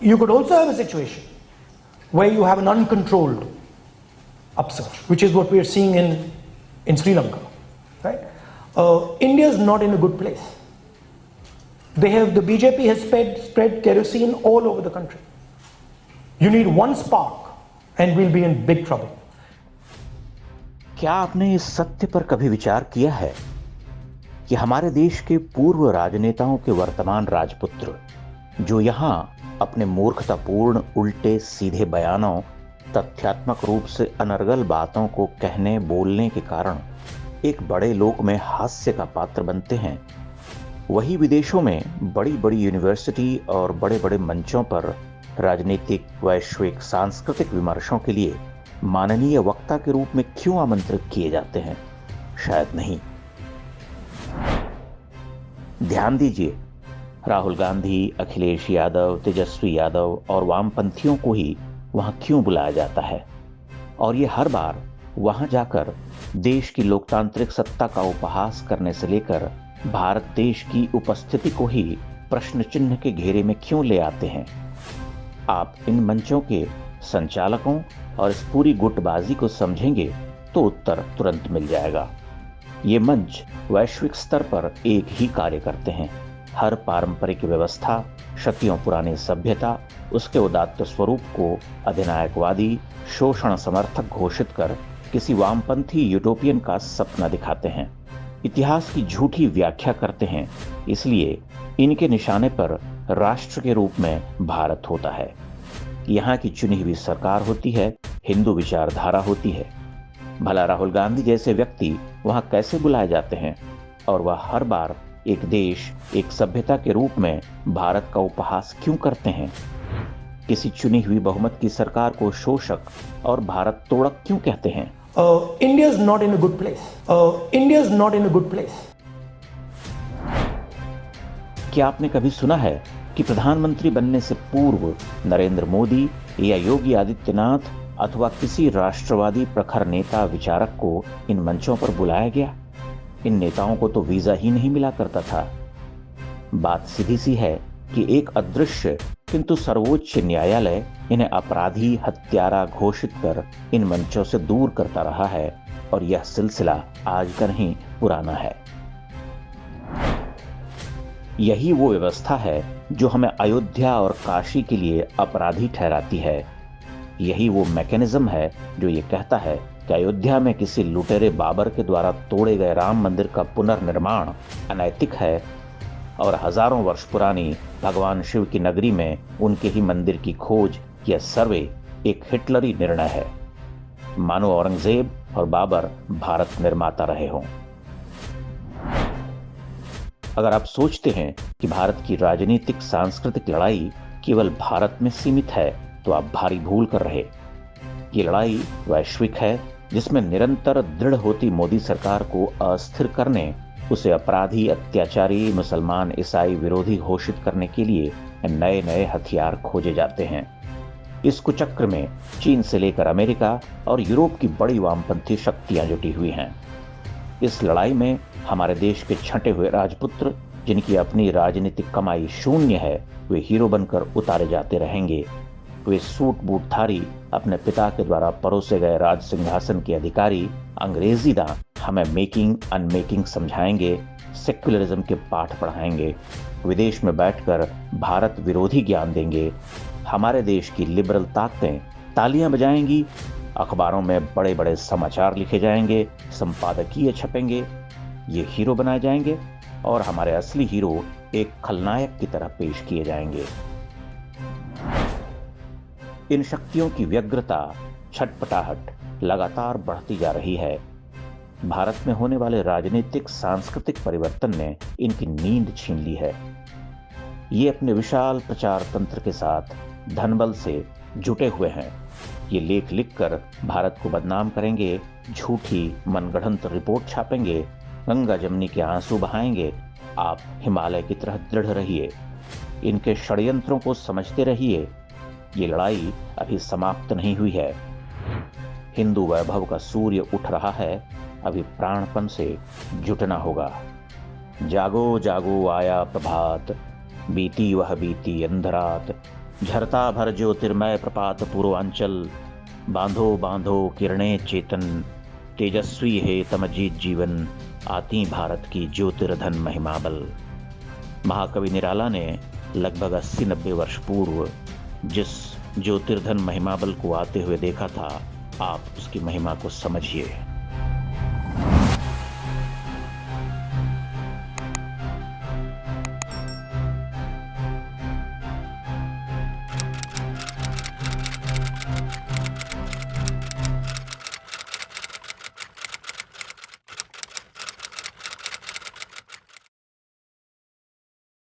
You could also have a situation where you have an uncontrolled upsurge, which is what we are seeing in Sri Lanka. Right? India is not in a good place. The BJP has spread kerosene all over the country. You need one spark and we'll be in big trouble. क्या आपने इस सत्य पर कभी विचार किया है कि हमारे देश के पूर्व राजनेताओं के वर्तमान राजपुत्र जो यहां अपने मूर्खतापूर्ण उल्टे सीधे बयानों, तथ्यात्मक रूप से अनर्गल बातों को कहने बोलने के कारण एक बड़े लोक में हास्य का पात्र बनते हैं, वही विदेशों में बड़ी बड़ी यूनिवर्सिटी और बड़े बड़े मंचों पर राजनीतिक, वैश्विक, सांस्कृतिक विमर्शों के लिए माननीय वक्ता के रूप में क्यों आमंत्रित किए जाते हैं? शायद नहीं। ध्यान दीजिए, राहुल गांधी, अखिलेश यादव, तेजस्वी यादव और वामपंथियों को ही वहां क्यों बुलाया जाता है? और ये हर बार वहां जाकर देश की लोकतांत्रिक सत्ता का उपहास करने से लेकर भारत देश की उपस्थिति को ही प्रश्न चिन्ह के घेरे में क्यों ले आते हैं? आप इन मंचों के संचालकों और इस पूरी गुटबाजी को समझेंगे तो उत्तर तुरंत मिल जाएगा। ये मंच वैश्विक स्तर पर एक ही कार्य करते हैं। हर पारंपरिक व्यवस्था, शतियों पुरानी सभ्यता, उसके उदात्त स्वरूप को अधिनायकवादी, शोषण समर्थक घोषित कर किसी वामपंथी यूटोपियन का सपना दिखाते हैं। इतिहास की झूठी व्याख्या करते हैं। इसलिए इनके निशाने पर राष्ट्र के रूप में भारत होता है। यहाँ की चुनी हुई सरकार होती है, हिंदू विचारधारा होती है। भला राहुल गांधी जैसे व्यक्ति वहां कैसे बुलाए जाते हैं? और वह हर बार एक देश, एक सभ्यता के रूप में भारत का उपहास क्यों करते हैं? किसी चुनी हुई बहुमत की सरकार को शोषक और भारत तोड़क क्यों कहते हैं? India is not in a good place. India is not in a good place. क्या आपने कभी सुना है कि प्रधानमंत्री बनने से पूर्व नरेंद्र मोदी या योगी आदित्यनाथ अथवा किसी राष्ट्रवादी प्रखर नेता विचारक को इन मंचों पर बुलाया गया? इन नेताओं को तो वीजा ही नहीं मिला करता था। बात सीधी सी है कि एक अदृश्य किंतु सर्वोच्च न्यायालय इन्हें अपराधी, हत्यारा घोषित कर इन मंचों से दूर करता रहा है और यह सिलसिला आज का नहीं, पुराना है। यही वो व्यवस्था है जो हमें अयोध्या और काशी के लिए अपराधी ठहराती है। यही वो मैकेनिज्म है जो ये कहता है कि अयोध्या में किसी लुटेरे बाबर के द्वारा तोड़े गए राम मंदिर का पुनर्निर्माण अनैतिक है और हजारों वर्ष पुरानी भगवान शिव की नगरी में उनके ही मंदिर की खोज या सर्वे एक हिटलरी निर्णय है, मानो औरंगजेब और बाबर भारत निर्माता रहे हों। अगर आप सोचते हैं कि भारत की राजनीतिक सांस्कृतिक लड़ाई केवल भारत में सीमित है तो आप भारी भूल कर रहे। ये लड़ाई वैश्विक है, जिसमें निरंतर दृढ़ होती मोदी सरकार को अस्थिर करने, उसे अपराधी, अत्याचारी, मुसलमान, ईसाई विरोधी घोषित करने के लिए नए नए हथियार खोजे जाते हैं। इस कुचक्र में चीन से लेकर अमेरिका और यूरोप की बड़ी वामपंथी शक्तियां जुटी हुई हैं। इस लड़ाई में हमारे देश के छंटे हुए राजपुत्र, जिनकी अपनी राजनीतिक कमाई शून्य है, वे हीरो बनकर उतारे जाते रहेंगे। वे सूट बूटधारी, अपने पिता के द्वारा परोसे गए राज सिंहासन के अधिकारी, अंग्रेजी दां हमें मेकिंग अनमेकिंग समझाएंगे, सेक्युलरिज्म के पाठ पढ़ाएंगे, विदेश में बैठकर भारत विरोधी ज्ञान देंगे। हमारे देश की लिबरल ताकतें तालियां बजाएंगी, अखबारों में बड़े बड़े समाचार लिखे जाएंगे, संपादकीय छपेंगे। ये हीरो बनाए जाएंगे और हमारे असली हीरो एक खलनायक की तरह पेश किए जाएंगे। इन शक्तियों की व्यग्रता, छटपटाहट लगातार बढ़ती जा रही है। भारत में होने वाले राजनीतिक सांस्कृतिक परिवर्तन ने इनकी नींद छीन ली है। ये अपने विशाल प्रचार तंत्र के साथ धनबल से जुटे हुए हैं। ये लेख लिखकर भारत को बदनाम करेंगे, झूठी मनगढ़ंत रिपोर्ट छापेंगे, गंगा जमुनी के आंसू बहाएंगे। आप हिमालय की तरह दृढ़ रहिए, इनके षड्यंत्रों को समझते रहिए। ये लड़ाई अभी समाप्त नहीं हुई है। हिंदू वैभव का सूर्य उठ रहा है, अभी प्राणपण से जुटना होगा। जागो जागो आया प्रभात, बीती वह बीती अंधरात, झरता भर ज्योतिर्मय प्रपात पूर्वांचल, बांधो बांधो किरणें चेतन, तेजस्वी है तमजीत जीवन, आती भारत की ज्योतिर्धन महिमाबल। महाकवि निराला ने लगभग 80-90 वर्ष पूर्व जिस ज्योतिर्धन महिमाबल को आते हुए देखा था, आप उसकी महिमा को समझिए।